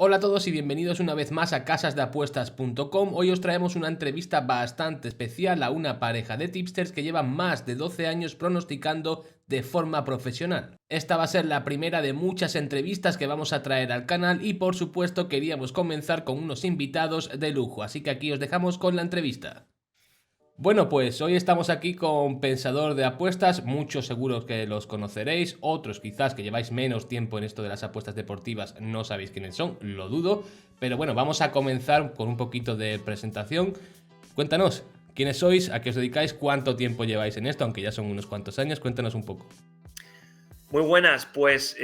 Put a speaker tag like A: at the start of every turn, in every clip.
A: Hola a todos y bienvenidos una vez más a casasdeapuestas.com. Hoy os traemos una entrevista bastante especial a una pareja de tipsters que llevan más de 12 años pronosticando de forma profesional. Esta va a ser la primera de muchas entrevistas que vamos a traer al canal y por supuesto queríamos comenzar con unos invitados de lujo, así que aquí os dejamos con la entrevista. Bueno, pues hoy estamos aquí con Pensador de Apuestas, muchos seguros que los conoceréis, otros quizás que lleváis menos tiempo en esto de las apuestas deportivas no sabéis quiénes son, lo dudo, pero bueno, vamos a comenzar con un poquito de presentación. Cuéntanos, ¿quiénes sois? ¿A qué os dedicáis? ¿Cuánto tiempo lleváis en esto? Aunque ya son unos cuantos años, cuéntanos un poco.
B: Muy buenas, pues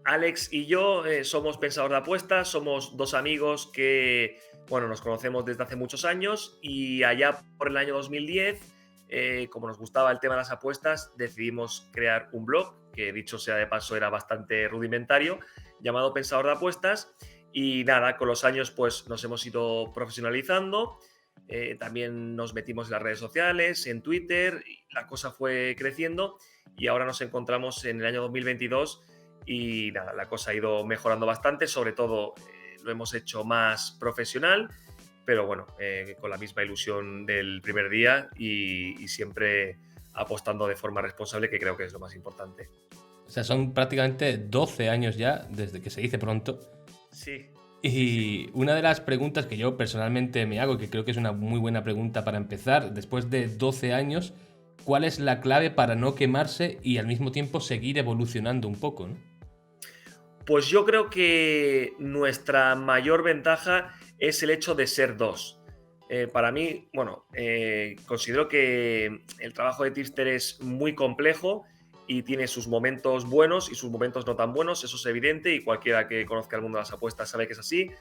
B: Alex y yo somos Pensador de Apuestas, somos dos amigos que, bueno, nos conocemos desde hace muchos años y allá por el año 2010, como nos gustaba el tema de las apuestas, decidimos crear un blog, que dicho sea de paso era bastante rudimentario, llamado Pensador de Apuestas y nada, con los años pues nos hemos ido profesionalizando, también nos metimos en las redes sociales, en Twitter, y la cosa fue creciendo y ahora nos encontramos en el año 2022 y nada, la cosa ha ido mejorando bastante, sobre todo lo hemos hecho más profesional, pero bueno, con la misma ilusión del primer día y siempre apostando de forma responsable, que creo que es lo más importante.
A: O sea, son prácticamente 12 años ya, desde que se dice pronto.
B: Sí, sí, sí.
A: Y una de las preguntas que yo personalmente me hago, y que creo que es una muy buena pregunta para empezar, después de 12 años, ¿cuál es la clave para no quemarse y al mismo tiempo seguir evolucionando un poco, ¿no?
B: Pues yo creo que nuestra mayor ventaja es el hecho de ser dos. Para mí, bueno, considero que el trabajo de tipster es muy complejo y tiene sus momentos buenos y sus momentos no tan buenos, eso es evidente y cualquiera que conozca el mundo de las apuestas sabe que es así,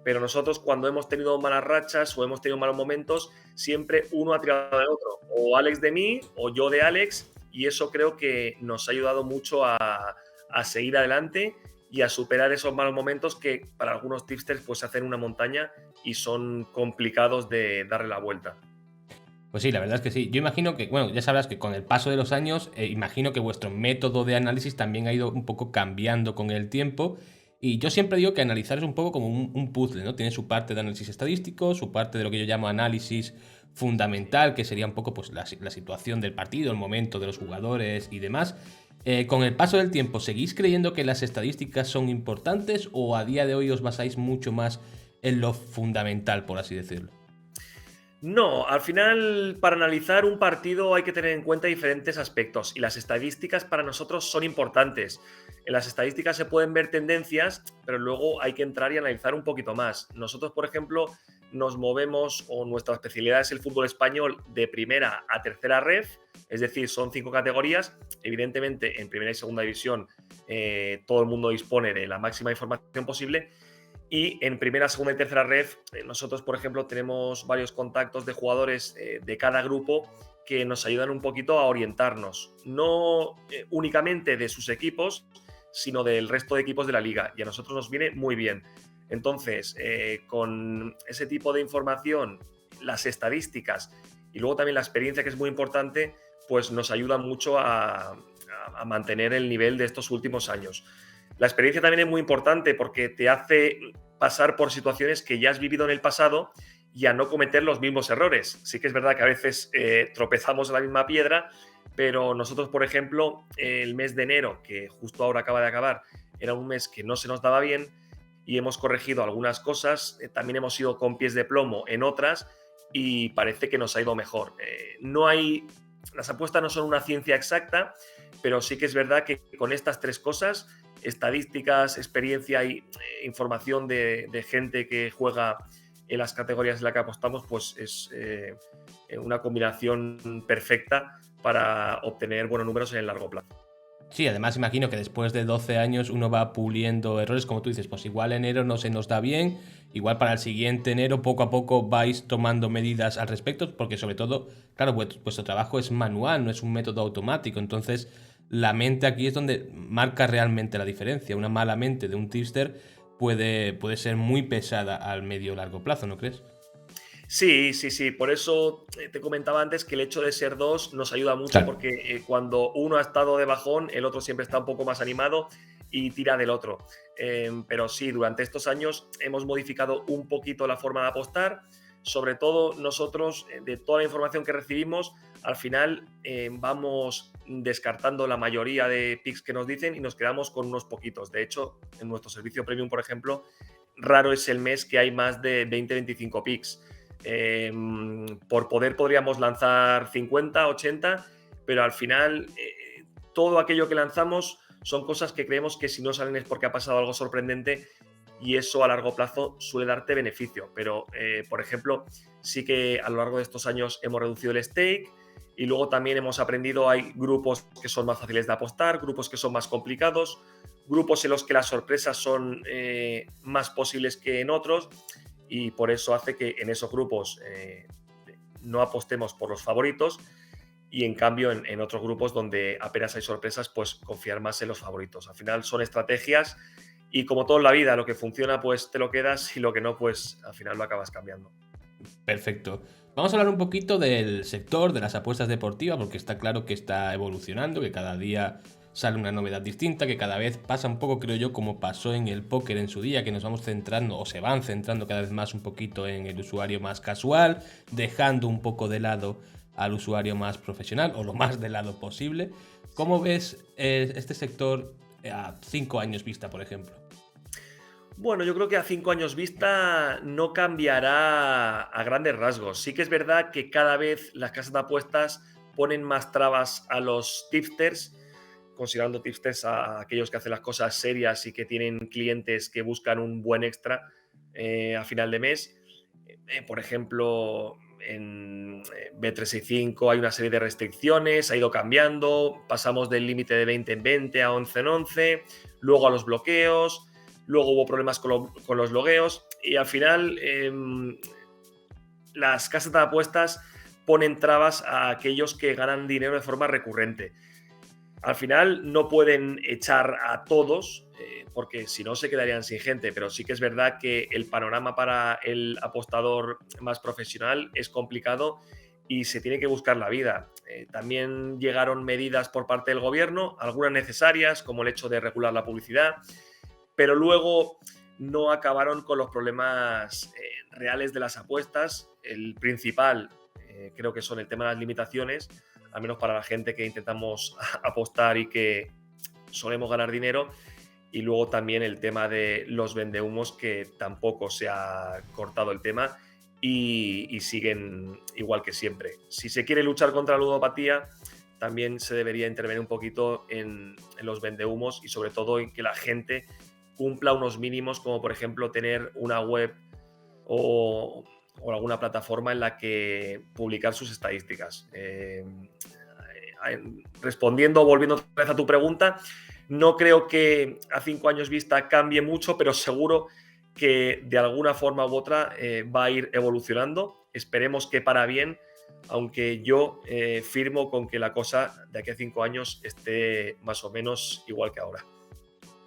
B: pero nosotros cuando hemos tenido malas rachas o hemos tenido malos momentos, siempre uno ha tirado del otro, o Alex de mí o yo de Alex, y eso creo que nos ha ayudado mucho a seguir adelante y a superar esos malos momentos que para algunos tipsters pues hacen una montaña y son complicados de darle la vuelta.
A: Pues sí, la verdad es que sí. Yo imagino que, bueno, ya sabrás que con el paso de los años, imagino que vuestro método de análisis también ha ido un poco cambiando con el tiempo. Y yo siempre digo que analizar es un poco como un puzzle, ¿no? Tiene su parte de análisis estadístico, su parte de lo que yo llamo análisis fundamental, que sería un poco pues, la situación del partido, el momento de los jugadores y demás. Con el paso del tiempo, ¿seguís creyendo que las estadísticas son importantes o a día de hoy os basáis mucho más en lo fundamental, por así decirlo?
B: No, al final para analizar un partido hay que tener en cuenta diferentes aspectos y las estadísticas para nosotros son importantes. En las estadísticas se pueden ver tendencias, pero luego hay que entrar y analizar un poquito más. Nosotros, por ejemplo, nos movemos o nuestra especialidad es el fútbol español de primera a tercera ref, es decir, son 5 categorías. Evidentemente, en primera y segunda división todo el mundo dispone de la máxima información posible. Y en primera, segunda y tercera ref, nosotros, por ejemplo, tenemos varios contactos de jugadores de cada grupo que nos ayudan un poquito a orientarnos, no únicamente de sus equipos, sino del resto de equipos de la liga. Y a nosotros nos viene muy bien. Entonces, con ese tipo de información, las estadísticas y luego también la experiencia, que es muy importante, pues nos ayuda mucho a mantener el nivel de estos últimos años. La experiencia también es muy importante porque te hace pasar por situaciones que ya has vivido en el pasado y a no cometer los mismos errores. Sí que es verdad que a veces tropezamos en la misma piedra, pero nosotros, por ejemplo, el mes de enero, que justo ahora acaba de acabar, era un mes que no se nos daba bien y hemos corregido algunas cosas, también hemos ido con pies de plomo en otras y parece que nos ha ido mejor. No hay, las apuestas no son una ciencia exacta, pero sí que es verdad que con estas tres cosas, estadísticas, experiencia y información de gente que juega en las categorías en las que apostamos, pues es una combinación perfecta para obtener buenos números en el largo plazo.
A: Sí, además imagino que después de 12 años uno va puliendo errores, como tú dices, pues igual enero no se nos da bien, igual para el siguiente enero poco a poco vais tomando medidas al respecto, porque sobre todo, claro, vuestro trabajo es manual, no es un método automático, entonces la mente aquí es donde marca realmente la diferencia. Una mala mente de un tipster puede ser muy pesada al medio o largo plazo, ¿no crees?
B: Sí, sí, sí. Por eso te comentaba antes que el hecho de ser dos nos ayuda mucho
A: Claro.
B: porque cuando uno ha estado de bajón, el otro siempre está un poco más animado y tira del otro. Pero sí, durante estos años hemos modificado un poquito la forma de apostar. Sobre todo nosotros, de toda la información que recibimos, al final vamos descartando la mayoría de picks que nos dicen y nos quedamos con unos poquitos. De hecho, en nuestro servicio premium, por ejemplo, raro es el mes que hay más de 20-25 picks. Por poder podríamos lanzar 50, 80, pero al final todo aquello que lanzamos son cosas que creemos que si no salen es porque ha pasado algo sorprendente y eso a largo plazo suele darte beneficio. Pero, por ejemplo, sí que a lo largo de estos años hemos reducido el stake y luego también hemos aprendido, hay grupos que son más fáciles de apostar, grupos que son más complicados, grupos en los que las sorpresas son más posibles que en otros y por eso hace que en esos grupos no apostemos por los favoritos y en cambio en otros grupos donde apenas hay sorpresas, pues confiar más en los favoritos. Al final son estrategias y como todo en la vida, lo que funciona pues te lo quedas y lo que no pues al final lo acabas cambiando.
A: Perfecto. Vamos a hablar un poquito del sector de las apuestas deportivas, porque está claro que está evolucionando, que cada día sale una novedad distinta, que cada vez pasa un poco, creo yo, como pasó en el póker en su día, que nos vamos centrando o se van centrando cada vez más un poquito en el usuario más casual, dejando un poco de lado al usuario más profesional o lo más de lado posible. ¿Cómo ves este sector a 5 años vista, por ejemplo?
B: Bueno, yo creo que a 5 años vista no cambiará a grandes rasgos. Sí que es verdad que cada vez las casas de apuestas ponen más trabas a los tipsters, considerando tipsters a aquellos que hacen las cosas serias y que tienen clientes que buscan un buen extra a final de mes. Por ejemplo, en Bet365 hay una serie de restricciones, ha ido cambiando, pasamos del límite de 20 en 20 a 11 en 11, luego a los bloqueos. Luego hubo problemas con los logueos y al final las casas de apuestas ponen trabas a aquellos que ganan dinero de forma recurrente. Al final no pueden echar a todos porque si no se quedarían sin gente, pero sí que es verdad que el panorama para el apostador más profesional es complicado y se tiene que buscar la vida. También llegaron medidas por parte del gobierno, algunas necesarias, como el hecho de regular la publicidad, pero luego no acabaron con los problemas reales de las apuestas. El principal creo que son el tema de las limitaciones, al menos para la gente que intentamos apostar y que solemos ganar dinero, y luego también el tema de los vendehumos, que tampoco se ha cortado el tema y siguen igual que siempre. Si se quiere luchar contra la ludopatía, también se debería intervenir un poquito en los vendehumos y sobre todo en que la gente cumpla unos mínimos, como por ejemplo tener una web o alguna plataforma en la que publicar sus estadísticas. Respondiendo, volviendo otra vez a tu pregunta, no creo que a 5 años vista cambie mucho, pero seguro que de alguna forma u otra va a ir evolucionando. Esperemos que para bien, aunque yo firmo con que la cosa de aquí a 5 años esté más o menos igual que ahora.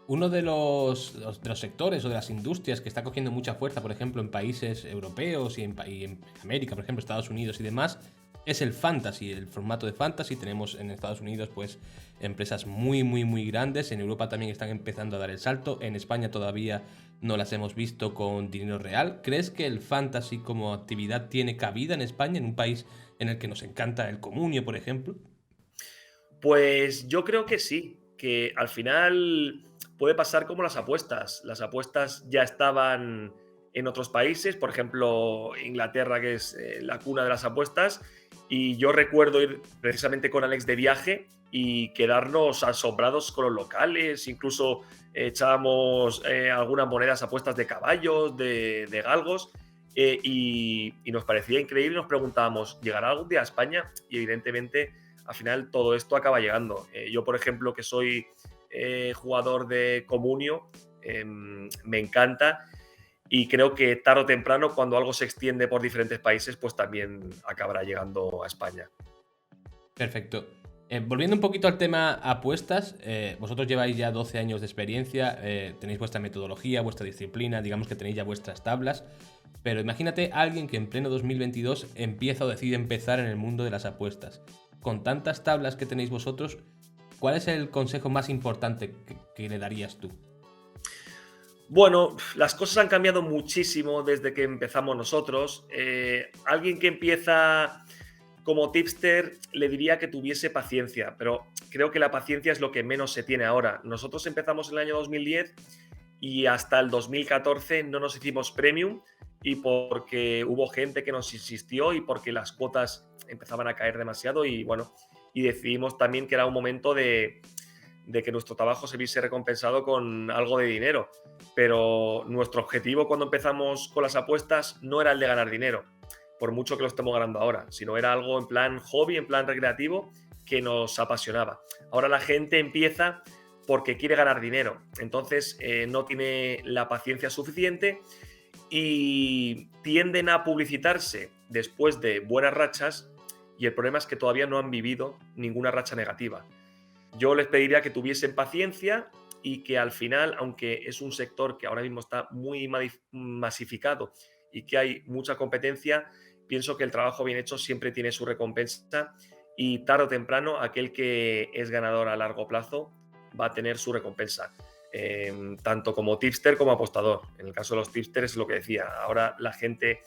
A: Uno de los sectores o de las industrias que está cogiendo mucha fuerza, por ejemplo, en países europeos y en América, por ejemplo, Estados Unidos y demás, es el fantasy, el formato de fantasy. Tenemos en Estados Unidos pues empresas muy, muy, muy grandes. En Europa también están empezando a dar el salto. En España todavía no las hemos visto con dinero real. ¿Crees que el fantasy como actividad tiene cabida en España, en un país en el que nos encanta el comunio, por ejemplo?
B: Pues yo creo que sí, que al final puede pasar como las apuestas. Las apuestas ya estaban en otros países, por ejemplo, Inglaterra, que es la cuna de las apuestas, y yo recuerdo ir precisamente con Alex de viaje y quedarnos asombrados con los locales, incluso echábamos algunas monedas apuestas de caballos, de galgos, y nos parecía increíble, nos preguntábamos, ¿llegará algún día a España? Y evidentemente al final todo esto acaba llegando. Yo, por ejemplo, que soy jugador de Comunio, me encanta y creo que tarde o temprano, cuando algo se extiende por diferentes países, pues también acabará llegando a España.
A: Perfecto. Volviendo un poquito al tema apuestas, vosotros lleváis ya 12 años de experiencia, tenéis vuestra metodología, vuestra disciplina, digamos que tenéis ya vuestras tablas, pero imagínate a alguien que en pleno 2022 empieza o decide empezar en el mundo de las apuestas. Con tantas tablas que tenéis vosotros, ¿cuál es el consejo más importante que le darías tú?
B: Bueno, las cosas han cambiado muchísimo desde que empezamos nosotros. Alguien que empieza como tipster le diría que tuviese paciencia, pero creo que la paciencia es lo que menos se tiene ahora. Nosotros empezamos en el año 2010 y hasta el 2014 no nos hicimos premium, y porque hubo gente que nos insistió y porque las cuotas empezaban a caer demasiado, y bueno, y decidimos también que era un momento de que nuestro trabajo se viese recompensado con algo de dinero. Pero nuestro objetivo cuando empezamos con las apuestas no era el de ganar dinero, por mucho que lo estemos ganando ahora, sino era algo en plan hobby, en plan recreativo, que nos apasionaba. Ahora la gente empieza porque quiere ganar dinero, entonces no tiene la paciencia suficiente y tienden a publicitarse después de buenas rachas, y el problema es que todavía no han vivido ninguna racha negativa. Yo les pediría que tuviesen paciencia y que al final, aunque es un sector que ahora mismo está muy masificado y que hay mucha competencia, pienso que el trabajo bien hecho siempre tiene su recompensa, y tarde o temprano aquel que es ganador a largo plazo va a tener su recompensa, tanto como tipster como apostador. En el caso de los tipsters es lo que decía, ahora la gente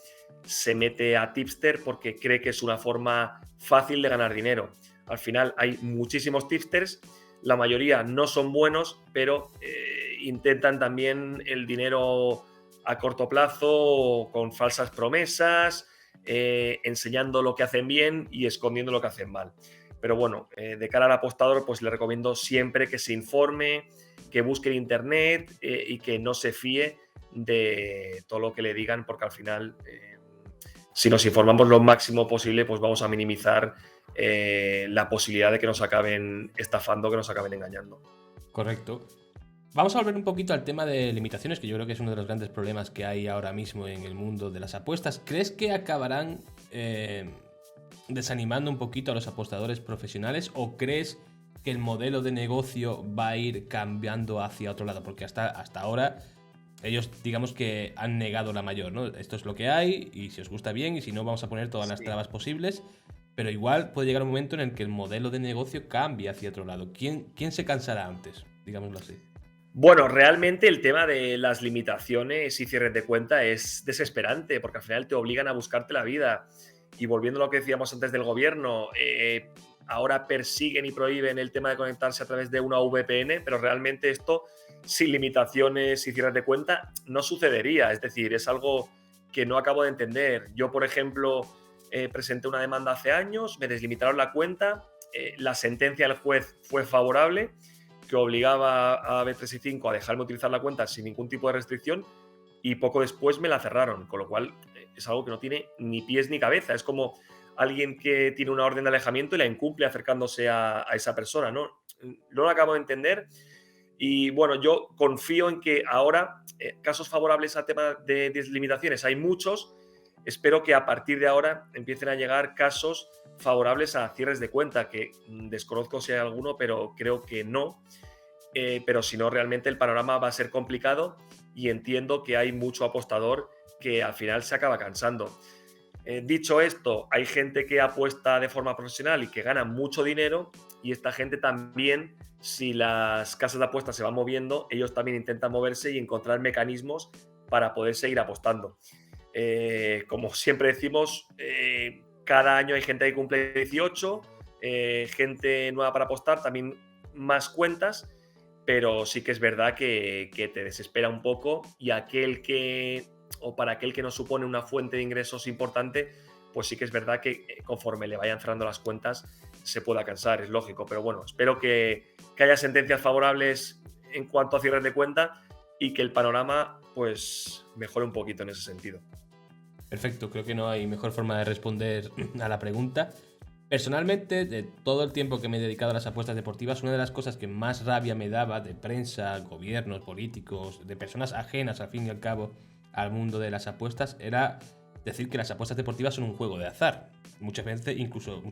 B: se mete a tipster porque cree que es una forma fácil de ganar dinero. Al final hay muchísimos tipsters, la mayoría no son buenos, pero intentan también el dinero a corto plazo con falsas promesas, enseñando lo que hacen bien y escondiendo lo que hacen mal. Pero bueno, de cara al apostador, pues le recomiendo siempre que se informe, que busque en internet y que no se fíe de todo lo que le digan, porque al final, si nos informamos lo máximo posible, pues vamos a minimizar la posibilidad de que nos acaben estafando, que nos acaben engañando.
A: Correcto. Vamos a volver un poquito al tema de limitaciones, que yo creo que es uno de los grandes problemas que hay ahora mismo en el mundo de las apuestas. ¿Crees que acabarán desanimando un poquito a los apostadores profesionales, o crees que el modelo de negocio va a ir cambiando hacia otro lado? Porque hasta ahora ellos, digamos que han negado la mayor, ¿no? Esto es lo que hay y si os gusta bien, y si no vamos a poner todas las trabas posibles. Pero igual puede llegar un momento en el que el modelo de negocio cambie hacia otro lado. ¿Quién se cansará antes? Digámoslo así.
B: Bueno, realmente el tema de las limitaciones y cierres de cuenta es desesperante, porque al final te obligan a buscarte la vida. Y volviendo a lo que decíamos antes del gobierno, ahora persiguen y prohíben el tema de conectarse a través de una VPN, pero realmente esto, sin limitaciones y cierres de cuenta, no sucedería. Es decir, es algo que no acabo de entender. Yo, por ejemplo, presenté una demanda hace años, me deslimitaron la cuenta, la sentencia del juez fue favorable, que obligaba a Bet365 a dejarme utilizar la cuenta sin ningún tipo de restricción, y poco después me la cerraron, con lo cual es algo que no tiene ni pies ni cabeza. Es como alguien que tiene una orden de alejamiento y la incumple acercándose a esa persona, ¿no? No lo acabo de entender. Y bueno, yo confío en que ahora casos favorables al tema de deslimitaciones hay muchos. Espero que a partir de ahora empiecen a llegar casos favorables a cierres de cuenta, que desconozco si hay alguno, pero creo que no. Pero si no, realmente el panorama va a ser complicado, y entiendo que hay mucho apostador que al final se acaba cansando. Dicho esto, hay gente que apuesta de forma profesional y que gana mucho dinero, y esta gente también, si las casas de apuestas se van moviendo, ellos también intentan moverse y encontrar mecanismos para poder seguir apostando. Como siempre decimos, cada año hay gente que cumple 18, gente nueva para apostar, también más cuentas, pero sí que es verdad que te desespera un poco, y para aquel que no supone una fuente de ingresos importante, pues sí que es verdad que conforme le vayan cerrando las cuentas se pueda cansar, es lógico. Pero bueno, espero que haya sentencias favorables en cuanto a cierres de cuenta y que el panorama pues mejore un poquito en ese sentido.
A: Perfecto, creo que no hay mejor forma de responder a la pregunta. Personalmente, de todo el tiempo que me he dedicado a las apuestas deportivas, una de las cosas que más rabia me daba de prensa, gobiernos, políticos, de personas ajenas al fin y al cabo al mundo de las apuestas, era decir que las apuestas deportivas son un juego de azar. Muchas veces, incluso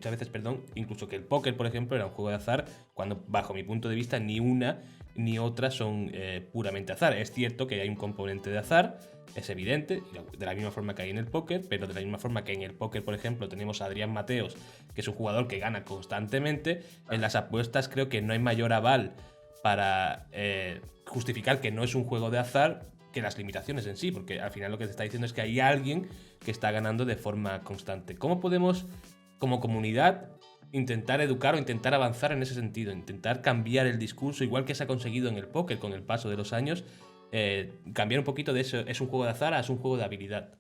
A: que el póker, por ejemplo, era un juego de azar, cuando bajo mi punto de vista ni ni otras son puramente azar. Es cierto que hay un componente de azar, es evidente, de la misma forma que hay en el póker, pero de la misma forma que en el póker, por ejemplo, tenemos a Adrián Mateos, que es un jugador que gana constantemente. En las apuestas creo que no hay mayor aval para justificar que no es un juego de azar que las limitaciones en sí, porque al final lo que se está diciendo es que hay alguien que está ganando de forma constante. ¿Cómo podemos, como comunidad, intentar educar o intentar avanzar en ese sentido, intentar cambiar el discurso, igual que se ha conseguido en el póker con el paso de los años, cambiar un poquito de eso, es un juego de azar a es un juego de habilidad?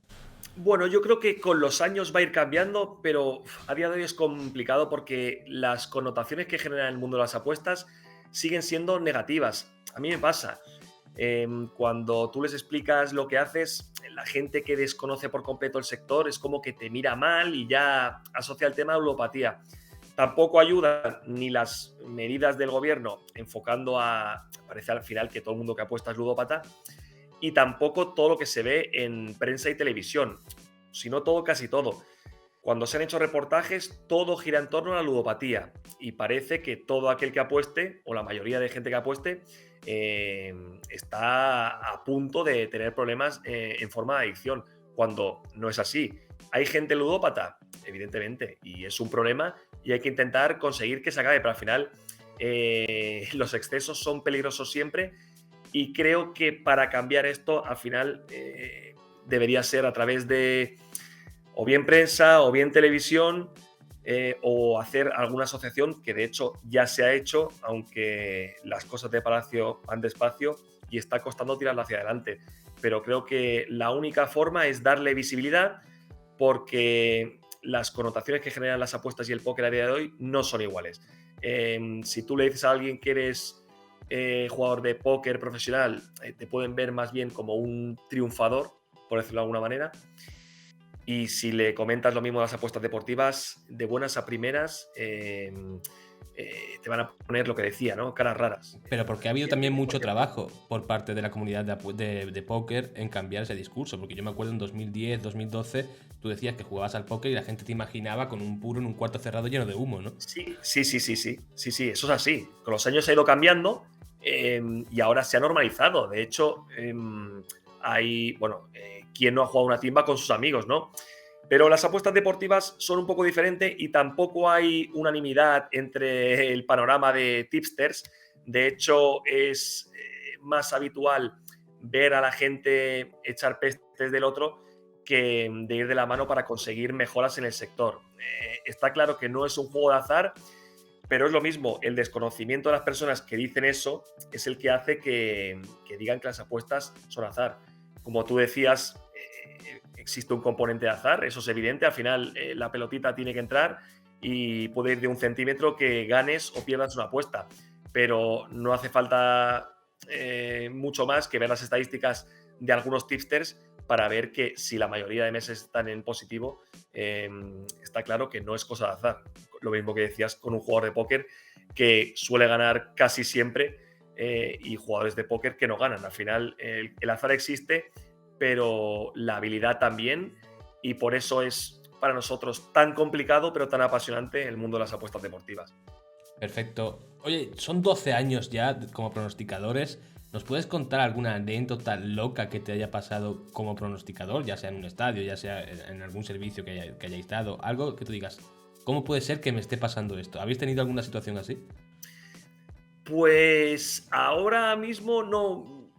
B: Bueno, yo creo que con los años va a ir cambiando, pero a día de hoy es complicado porque las connotaciones que genera el mundo de las apuestas siguen siendo negativas. A mí me pasa. Cuando tú les explicas lo que haces, la gente que desconoce por completo el sector es como que te mira mal y ya asocia el tema de ludopatía. Tampoco ayudan ni las medidas del gobierno enfocando parece al final que todo el mundo que apuesta es ludópata, y tampoco todo lo que se ve en prensa y televisión, sino todo, casi todo. Cuando se han hecho reportajes, todo gira en torno a la ludopatía y parece que todo aquel que apueste, o la mayoría de gente que apueste, está a punto de tener problemas en forma de adicción, cuando no es así. ¿Hay gente ludópata? Evidentemente, y es un problema y hay que intentar conseguir que se acabe, pero al final los excesos son peligrosos siempre y creo que para cambiar esto, al final debería ser a través de o bien prensa o bien televisión, o hacer alguna asociación, que de hecho ya se ha hecho, aunque las cosas de Palacio van despacio y está costando tirarla hacia adelante. Pero creo que la única forma es darle visibilidad, porque las connotaciones que generan las apuestas y el póker a día de hoy no son iguales. Si tú le dices a alguien que eres jugador de póker profesional, te pueden ver más bien como un triunfador, por decirlo de alguna manera. Y si le comentas lo mismo de las apuestas deportivas, de buenas a primeras, te van a poner lo que decía, ¿no? Caras raras.
A: Pero porque ha habido también mucho trabajo por parte de la comunidad de póker en cambiar ese discurso. Porque yo me acuerdo en 2010, 2012, tú decías que jugabas al póker y la gente te imaginaba con un puro en un cuarto cerrado lleno de humo, ¿no?
B: Sí, sí, sí, sí, sí, sí, sí, eso es así. Con los años ha ido cambiando y ahora se ha normalizado. De hecho, hay, bueno, ¿quién no ha jugado una timba con sus amigos, no? Pero las apuestas deportivas son un poco diferentes y tampoco hay unanimidad entre el panorama de tipsters. De hecho, es más habitual ver a la gente echar pestes del otro que de ir de la mano para conseguir mejoras en el sector. Está claro que no es un juego de azar, pero es lo mismo, el desconocimiento de las personas que dicen eso es el que hace que digan que las apuestas son azar. Como tú decías, existe un componente de azar, eso es evidente. Al final, la pelotita tiene que entrar y puede ir de 1 centímetro que ganes o pierdas una apuesta. Pero no hace falta mucho más que ver las estadísticas de algunos tipsters para ver que si la mayoría de meses están en positivo, está claro que no es cosa de azar. Lo mismo que decías con un jugador de póker que suele ganar casi siempre y jugadores de póker que no ganan. Al final, el azar existe, pero la habilidad también, y por eso es para nosotros tan complicado pero tan apasionante el mundo de las apuestas deportivas.
A: Perfecto. Oye, son 12 años ya como pronosticadores. ¿Nos puedes contar alguna anécdota loca que te haya pasado como pronosticador, ya sea en un estadio, ya sea en algún servicio que hayáis dado? Algo que tú digas, ¿cómo puede ser que me esté pasando esto? ¿Habéis tenido alguna situación así?
B: Pues ahora mismo no,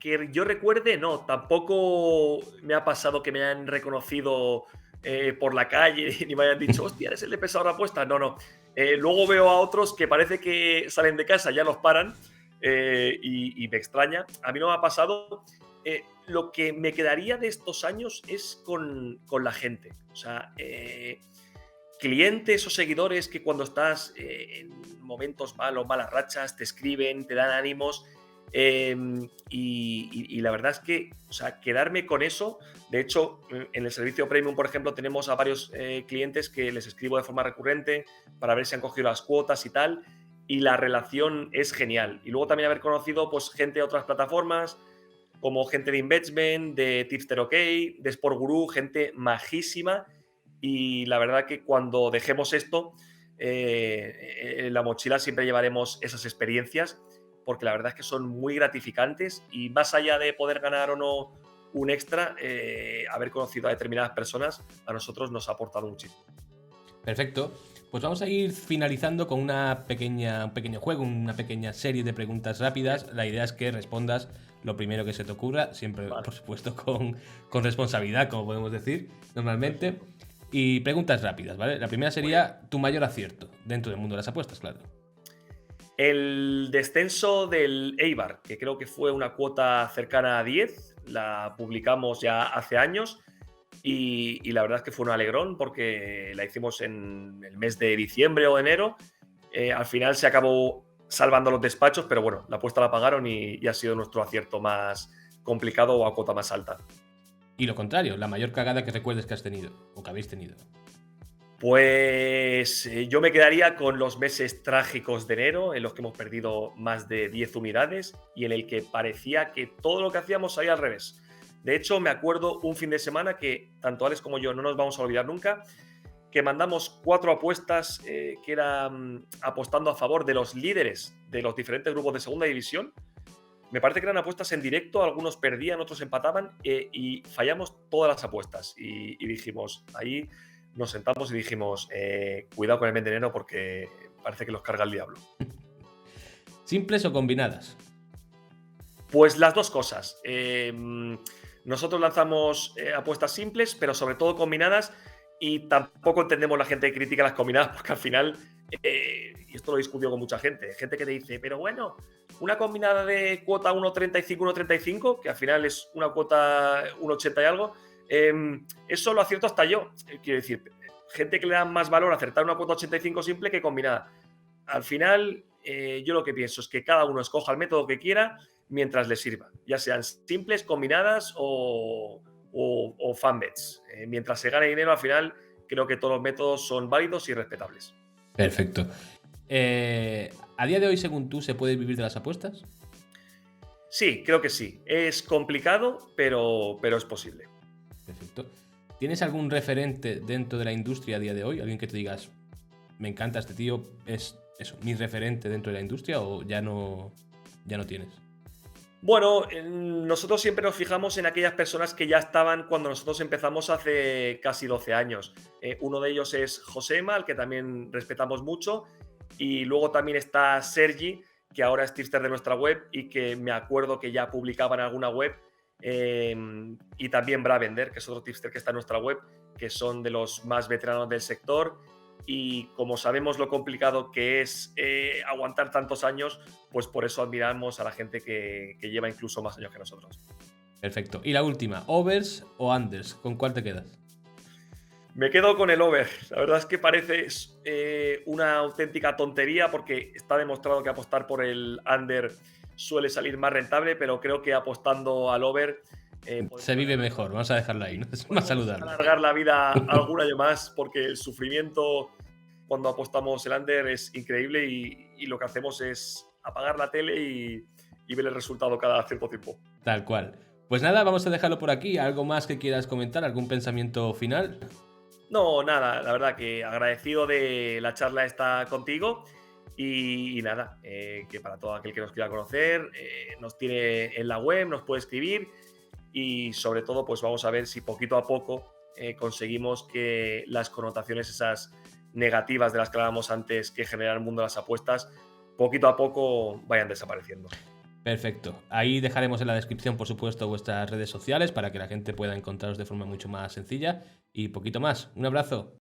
B: que yo recuerde, no, tampoco me ha pasado que me hayan reconocido por la calle ni me hayan dicho, hostia, eres el de Pesador Apuesta. No, no. Luego veo a otros que parece que salen de casa, ya los paran y me extraña. A mí no me ha pasado. Lo que me quedaría de estos años es con la gente. O sea, clientes o seguidores que cuando estás en momentos malos, malas rachas, te escriben, te dan ánimos. Y la verdad es que, o sea, quedarme con eso. De hecho, en el servicio Premium, por ejemplo, tenemos a varios clientes que les escribo de forma recurrente para ver si han cogido las cuotas y tal. Y la relación es genial. Y luego también haber conocido pues, gente de otras plataformas, como gente de Investment, de Tipster OK, de Sport Guru, gente majísima. Y la verdad que cuando dejemos esto, en la mochila siempre llevaremos esas experiencias, porque la verdad es que son muy gratificantes y más allá de poder ganar o no un extra, haber conocido a determinadas personas a nosotros nos ha aportado muchísimo.
A: Perfecto. Pues vamos a ir finalizando con un pequeño juego, una pequeña serie de preguntas rápidas. La idea es que respondas lo primero que se te ocurra, siempre,
B: Vale.
A: por supuesto, con responsabilidad, como podemos decir normalmente. Y preguntas rápidas, ¿vale? La primera sería tu mayor acierto dentro del mundo de las apuestas, claro.
B: El descenso del Eibar, que creo que fue una cuota cercana a 10, la publicamos ya hace años y la verdad es que fue un alegrón porque la hicimos en el mes de diciembre o enero. Al final se acabó salvando los despachos, pero bueno, la apuesta la pagaron y ha sido nuestro acierto más complicado o a cuota más alta.
A: Y lo contrario, la mayor cagada que recuerdes que has tenido o que habéis tenido.
B: Pues yo me quedaría con los meses trágicos de enero, en los que hemos perdido más de 10 unidades y en el que parecía que todo lo que hacíamos salía al revés. De hecho, me acuerdo un fin de semana que tanto Alex como yo no nos vamos a olvidar nunca, que mandamos 4 apuestas que eran apostando a favor de los líderes de los diferentes grupos de segunda división. Me parece que eran apuestas en directo, algunos perdían, otros empataban y fallamos todas las apuestas. Y dijimos, ahí nos sentamos y dijimos, cuidado con el veneno porque parece que los carga el diablo.
A: ¿Simples o combinadas?
B: Pues las dos cosas. Nosotros lanzamos apuestas simples, pero sobre todo combinadas y tampoco entendemos la gente que critica las combinadas porque al final, y esto lo he discutido con mucha gente que te dice, pero bueno, una combinada de cuota 1.35, 1.35, que al final es una cuota 1.80 y algo, eso lo acierto hasta yo. Quiero decir, gente que le da más valor a acertar una cuota 85 simple que combinada. Al final, yo lo que pienso es que cada uno escoja el método que quiera mientras le sirva, ya sean simples, combinadas o fanbets. Mientras se gane dinero, al final creo que todos los métodos son válidos y respetables.
A: Perfecto. ¿A día de hoy, según tú, se puede vivir de las apuestas?
B: Sí, creo que sí. Es complicado, pero es posible.
A: Perfecto. ¿Tienes algún referente dentro de la industria a día de hoy? ¿Alguien que te digas, me encanta este tío, es eso, mi referente dentro de la industria o ya no tienes?
B: Bueno, nosotros siempre nos fijamos en aquellas personas que ya estaban cuando nosotros empezamos hace casi 12 años. Uno de ellos es Josema, al que también respetamos mucho, y luego también está Sergi, que ahora es tipster de nuestra web y que me acuerdo que ya publicaba en alguna web, y también Bravender, que es otro tipster que está en nuestra web, que son de los más veteranos del sector. Y como sabemos lo complicado que es aguantar tantos años, pues por eso admiramos a la gente que lleva incluso más años que nosotros.
A: Perfecto. Y la última, overs o unders, ¿con cuál te quedas?
B: Me quedo con el over. La verdad es que parece una auténtica tontería porque está demostrado que apostar por el under suele salir más rentable, pero creo que apostando al over
A: se vive mejor, vamos a dejarla ahí, ¿no? Es más saludable.
B: Alargar la vida algún año más porque el sufrimiento cuando apostamos el under es increíble y lo que hacemos es apagar la tele y ver el resultado cada cierto tiempo.
A: Tal cual. Pues nada, vamos a dejarlo por aquí. ¿Algo más que quieras comentar? ¿Algún pensamiento final?
B: No, nada, la verdad que agradecido de la charla esta contigo y nada, que para todo aquel que nos quiera conocer, nos tiene en la web, nos puede escribir y sobre todo pues vamos a ver si poquito a poco conseguimos que las connotaciones esas negativas de las que hablábamos antes que genera el mundo de las apuestas, poquito a poco vayan desapareciendo.
A: Perfecto. Ahí dejaremos en la descripción, por supuesto, vuestras redes sociales para que la gente pueda encontraros de forma mucho más sencilla. Y poquito más. Un abrazo.